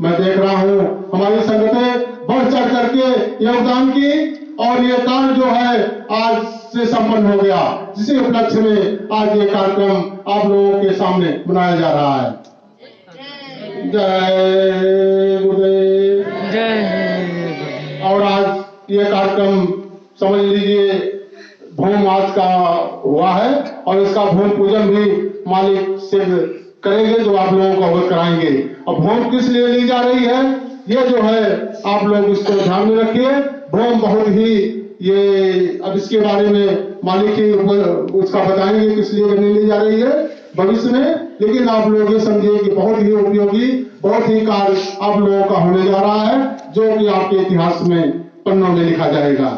Speaker 9: मैं देख रहा हूँ हमारी संगतें बढ़ चढ़ करके योगदान की और ये कार्य जो है आज से संपन्न हो गया, जिसी उपलक्ष्य में आज ये कार्यक्रम आप लोगों के सामने मनाया जा रहा है। जय गुरुदेव। जय। और आज ये कार्यक्रम समझ लीजिए भूमि आज का हुआ है और इसका भूमि पूजन भी मालिक से करेंगे, जो आप लोगों को अवगत कराएंगे। और भूमि किस लिए ली जा रही है, ये जो है आप लोग इसको ध्यान में रखिए। भूमि बहुत ही ये, अब इसके बारे में मालिक ही उसका बताएंगे किस लिए जमीन ली जा रही है भविष्य में, लेकिन आप लोग ये समझिए कि बहुत ही उपयोगी, बहुत ही कार्य आप लोगों का होने जा रहा है, जो कि आपके इतिहास में पन्नों में लिखा जाएगा।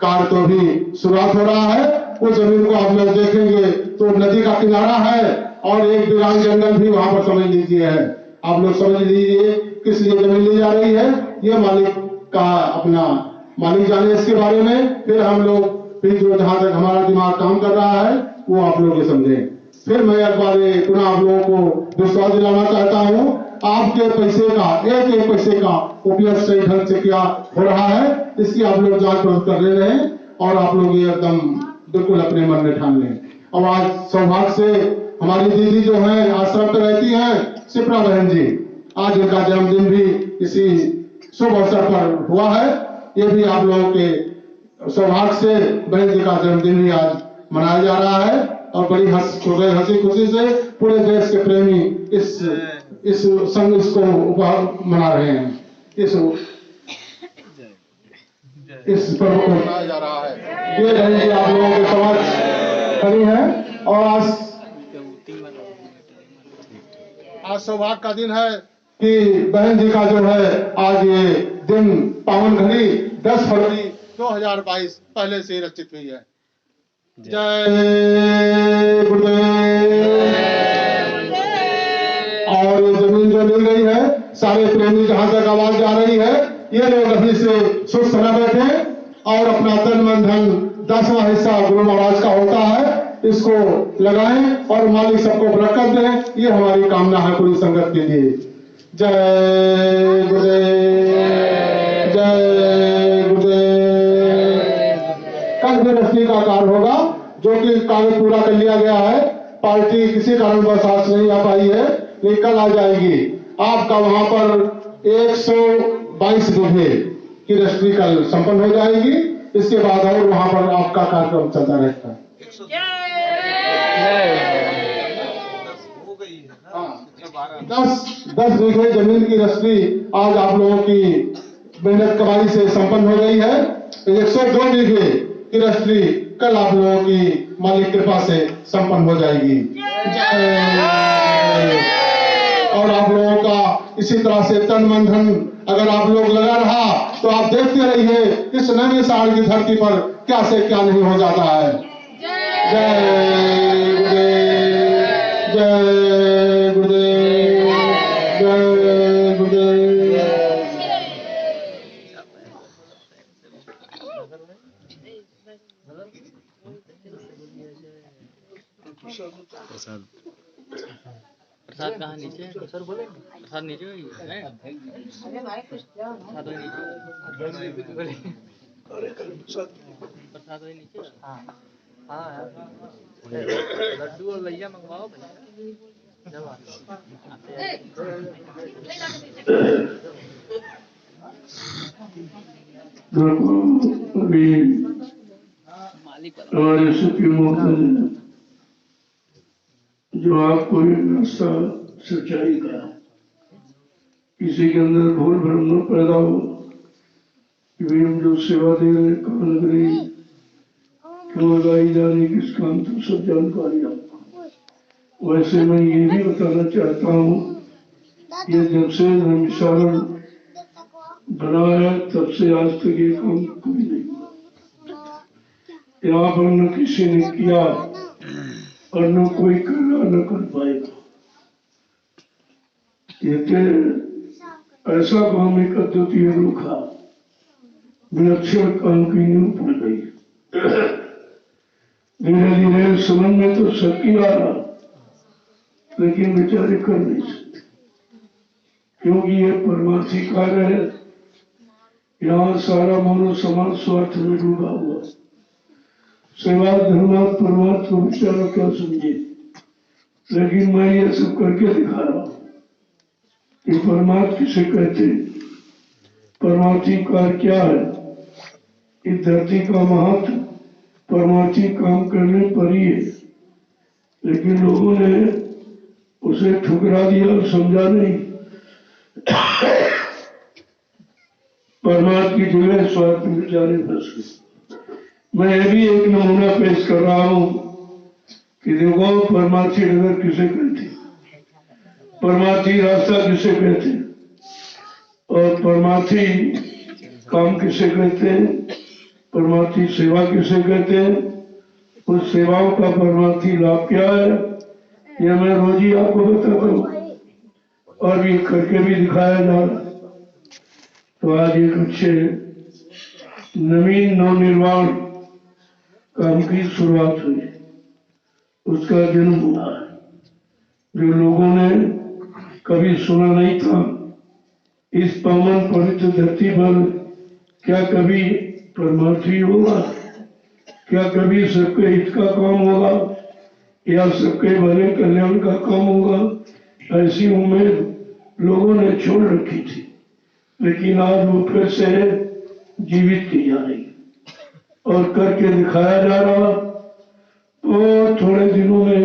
Speaker 9: कार्य तो भी शुरुआत हो रहा है। उस जमीन को आप लोग देखेंगे तो नदी का किनारा है और एक वीरान जंगल भी वहां पर समझ लीजिए है। आप लोग समझ लीजिए किस लिए जमीन ली जा रही है, ये मालिक का अपना मालिक जाने इसके बारे में। फिर हम लोग फिर जो जहां तक हमारा दिमाग काम कर रहा है वो आप लोग ये समझें। फिर मैं एक बार पुनः आप लोगों को विश्वास दिलाना चाहता हूँ, आपके पैसे का एक एक पैसे का उपयोग सही ढंग से क्या हो रहा है, इसकी आप लोग जांच परख कर ले रहे हैं और आप लोग ये एकदम बिल्कुल अपने मन में ठान लें। और आज सौभाग्य से हमारी दीदी जो है आश्रम पे रहती हैं, शिप्रा बहन जी, आज इनका जन्मदिन भी इसी शुभ अवसर पर हुआ है। ये भी आप लोगों के सौभाग्य से बहन जी का जन्मदिन भी आज मनाया जा रहा है और बड़ी हंसी खुशी से पूरे देश के प्रेमी इस संघ इसको उपहार मना रहे हैं। इस पर्व को मनाया जा रहा है। ये बहन जी आप लोगों के समझ खड़ी है और आज सौभाग्य का दिन है कि बहन जी का जो है आज ये दिन पावन घड़ी 10 फरवरी 2022 पहले से रचित हुई है। जय गुरुदेव। और ये जमीन जो ली गई है, सारे प्रेमी जहां तक आवाज जा रही है, ये लोग अभी से सुस्त न बैठे और अपना तन मन धन 10वां हिस्सा गुरु महाराज का होता है, इसको लगाएं और मालिक सबको बरकत दें। ये हमारी कामना है पूरी संगत के लिए। जय गुरुदेव, जय गुरुदेव। कल भी रश्मि का कार्य होगा, जो कि कार्य पूरा कर लिया गया है। पार्टी किसी कारणवश आज नहीं आ पाई है, लेकिन कल आ जाएगी। आपका वहां पर 122 बीघे की रजिस्ट्री कल संपन्न हो जाएगी। इसके बाद और वहां पर आपका कार्यक्रम चलता रहता है। 10 बीघे जमीन की रजिस्ट्री आज आप लोगों की मेहनत कमाई से संपन्न हो गई है। 102 बीघे की रजिस्ट्री कल आप लोगों की मालिक कृपा से संपन्न हो जाएगी। और आप लोगों का इसी तरह से तन मन धन अगर आप लोग लगा रहा तो आप देखते रहिए इस नए साल की धरती पर क्या से क्या नहीं हो जाता है। जय गुरुदेव, जय गुरुदेव, जय गुरुदेव।
Speaker 5: प्रसाद प्रसाद कहाँ नीचे सर बोले प्रसाद नीचे है अरे भाई कुछ प्रसाद नीचे प्रसाद नीचे हाँ हाँ लड्डू और लैया मंगवाओ
Speaker 8: अभी हमारे सुप्रीमो ने जो आपको एक रास्ता सच्चाई का, किसी के अंदर भूल भ्रम न पैदा हो कि भाई हम जो सेवा दे रहे कहाँ लग रही, क्यों लगाई जा रही, किस काम, तो सब जानकारी आपको। वैसे मैं ये भी बताना चाहता हूँ, ये जब से धर्मशाला बना है तब से आज तक ये काम कोई नहीं हुआ। यहाँ पर न किसी ने किया और न कोई कर रहा न कर पाएगा। ये ऐसा काम एक अद्वितीय रूखा विलक्षण काम की नींव पड़ गई। धीरे धीरे समझ में तो सबकी आ रहा, लेकिन बेचारे कर नहीं सकते, क्योंकि ये परमार्थी कार्य है। यहाँ सारा मानव समाज स्वार्थ में डूबा हुआ, सेवा धर्मात परमार्थ को बेचारा क्या समझे। लेकिन मैं ये सब करके दिखा रहा हूँ कि परमार्थ किसे कहते, परमार्थी कार्य क्या है, इस धरती का महत्व परमार्थी काम करने पर ही है, लेकिन लोगों ने उसे ठुकरा दिया और समझा नहीं। परमात्मा की जगह स्वार्थ में जाने फंस गए। मैं ये भी एक नमूना पेश कर रहा हूं कि देखो परमार्थी नगर किसे कहते, परमार्थी रास्ता किसे कहते, और परमार्थी काम किसे कहते हैं, परमार्थी सेवा किसे कहते हैं, उस सेवाओं का परमार्थी लाभ क्या है, यह मैं रोज ही आपको बताता हूँ और ये करके भी दिखाया जा रहा। तो आज एक अच्छे नवीन नवनिर्माण काम की शुरुआत हुई, उसका जन्म हुआ है, जो लोगों ने कभी सुना नहीं था। इस पावन पवित्र धरती पर क्या कभी परमार्थी होगा, क्या कभी सबके हित का काम होगा या सबके भले कल्याण का काम होगा, ऐसी उम्मीद लोगों ने छोड़ रखी थी, लेकिन आज वो फिर से जीवित की जा रही और करके दिखाया जा रहा। तो थोड़े दिनों में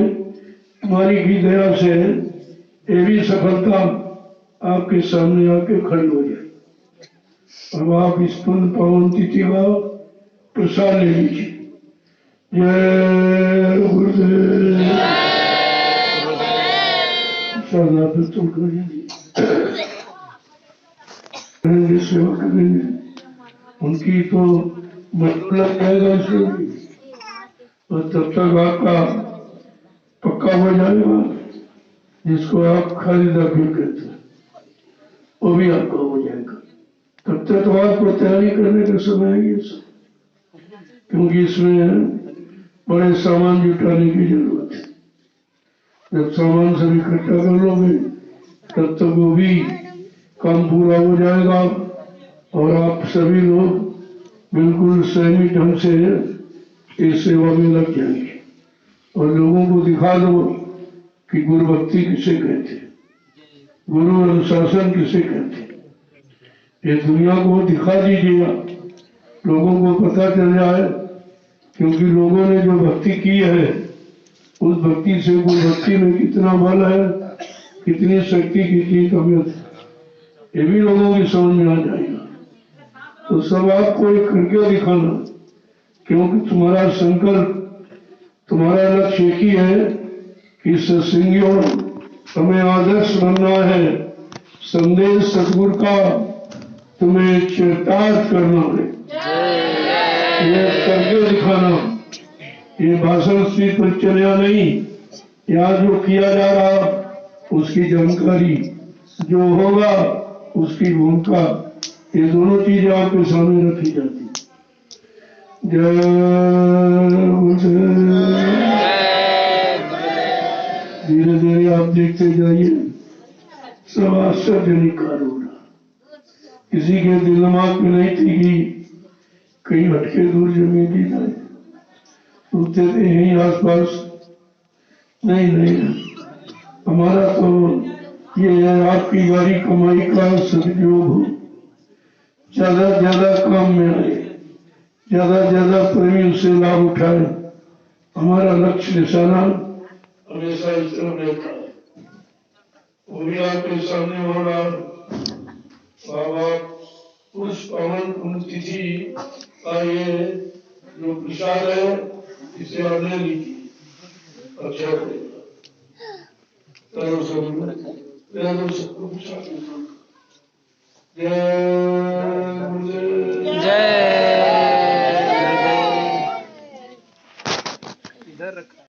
Speaker 8: हमारी की दया से ये भी सफलता आपके सामने आके खड़ी हो जाए। अब आप इस पुण्य पावन तिथि का प्रसाद ले लीजिए। जय गुरुदेव। तुम करेंगे सेवा करेंगे, उनकी तो मतलब लग जाएगा इसमें भी, और तब तक आपका पक्का हो जाएगा, जिसको आप खरीदा भी कहते हैं वो भी आपका हो जाएगा। तब तक तो आपको तैयारी करने का समय है ये सब, क्योंकि इसमें बड़े सामान जुटाने की जरूरत है। जब सामान सब इकट्ठा कर लोगे तब तक वो भी काम पूरा हो जाएगा और आप सभी लोग बिल्कुल सही ढंग से इस सेवा में लग जाएंगे और लोगों को दिखा दो कि गुरु भक्ति किसे कहते, गुरु अनुशासन किसे कहते। ये दुनिया को दिखा दीजिएगा, लोगों को पता चल जाए, क्योंकि लोगों ने जो भक्ति की है उस भक्ति से गुरु भक्ति में कितना बल है, कितनी शक्ति, कितनी कमियत है, ये भी लोगों की समझ में आ जाएगा। तो सब आपको एक करके दिखाना, क्योंकि तुम्हारा संकल्प, तुम्हारा लक्ष्य एक ही है कि सत्संगियों हमें आदर्श बनना है, संदेश सतगुरु का तुम्हें चरितार्थ करना है, ये करके दिखाना। ये भाषण सीट पर चलिया नहीं, यहाँ जो किया जा रहा उसकी जानकारी, जो होगा उसकी भूमिका, ये दोनों चीजें आपके सामने रखी जाती। जय धीरे धीरे आप देखते जाइए, सब आश्चर्य हो रहा। किसी के दिल दिमाग में नहीं थी कि कहीं हटके दूर जमीन दी जाए, सोचते थे यहीं आसपास। नहीं, हमारा तो ये है आपकी गाड़ी कमाई का सदुपयोग हो, ज्यादा ज्यादा काम में आए, ज्यादा ज्यादा प्रेमी उससे लाभ उठाए। हमारा लक्ष्य निशाना हमेशा इस तरफ रहता है, वो भी आपके सामने हो रहा। बाबा उस पावन पुण्यतिथि का ये जो प्रसाद है इसे आपने लीजिए, अच्छा करेगा। सबको प्रसाद
Speaker 5: इधर रखा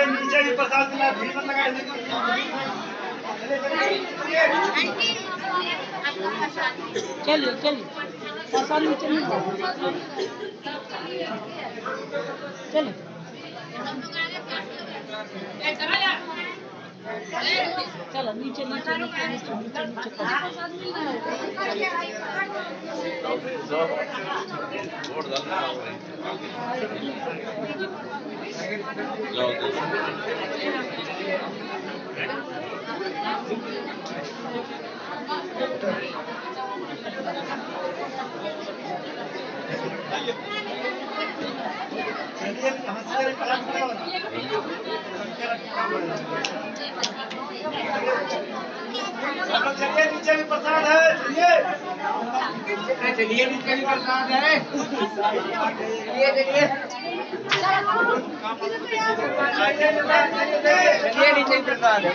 Speaker 1: नीचे भी प्रसाद मिला, भीड़ मत लगाए।
Speaker 3: चलिए चलिए प्रसाद नीचे नहीं चलिए चलो नीचे नीचे नीचे नीचे नीचे नीचे
Speaker 1: चलिए कहाँ से चले प्रसाद खाओ ना। सब लोग चलिए नीचे भी प्रसाद है चलिए
Speaker 2: चलिए नीचे भी प्रसाद है चलिए नीचे प्रसाद है